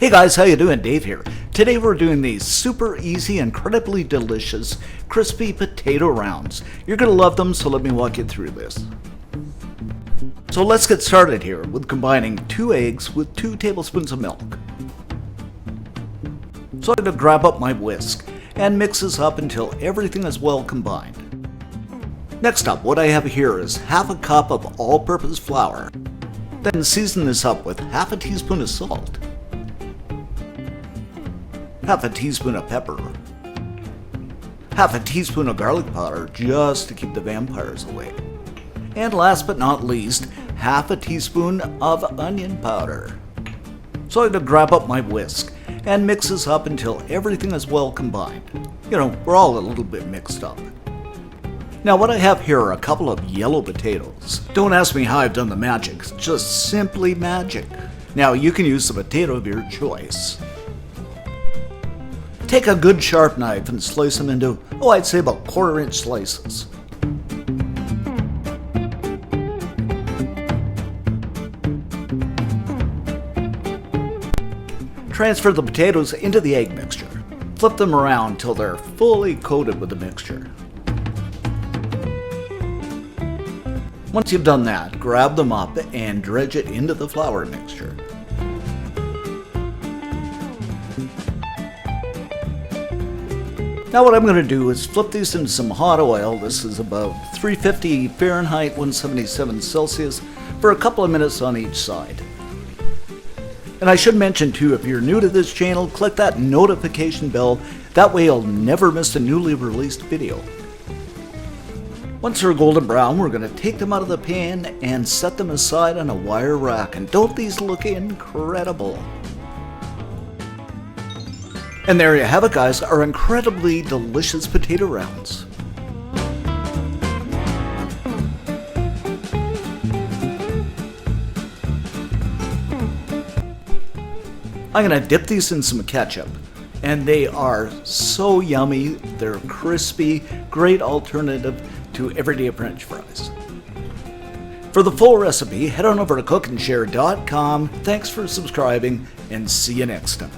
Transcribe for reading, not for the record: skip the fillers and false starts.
Hey guys, how you doing? Dave here. Today we're doing these super easy, incredibly delicious, crispy potato rounds. You're going to love them, so let me walk you through this. So let's get started here with combining 2 eggs with 2 tablespoons of milk. So I'm going to grab up my whisk and mix this up until everything is well combined. Next up, what I have here is half a cup of all-purpose flour. Then season this up with half a teaspoon of salt, half a teaspoon of pepper, half a teaspoon of garlic powder just to keep the vampires away, and last but not least, half a teaspoon of onion powder. So I'm going to grab up my whisk and mix this up until everything is well combined. You know, we're all a little bit mixed up. Now what I have here are a couple of yellow potatoes. Don't ask me how I've done the magic, it's just simply magic. Now you can use the potato of your choice. Take a good sharp knife and slice them into, I'd say about 1/4 inch slices. Transfer the potatoes into the egg mixture. Flip them around till they're fully coated with the mixture. Once you've done that, grab them up and dredge it into the flour mixture. Now what I'm going to do is flip these into some hot oil. This is about 350 Fahrenheit, 177 Celsius, for a couple of minutes on each side. And I should mention too, if you're new to this channel, click that notification bell. That way you'll never miss a newly released video. Once they're golden brown, we're going to take them out of the pan and set them aside on a wire rack. And don't these look incredible? And there you have it, guys, our incredibly delicious potato rounds. I'm going to dip these in some ketchup, and they are so yummy. They're crispy, great alternative to everyday French fries. For the full recipe, head on over to cookandshare.com. Thanks for subscribing, and see you next time.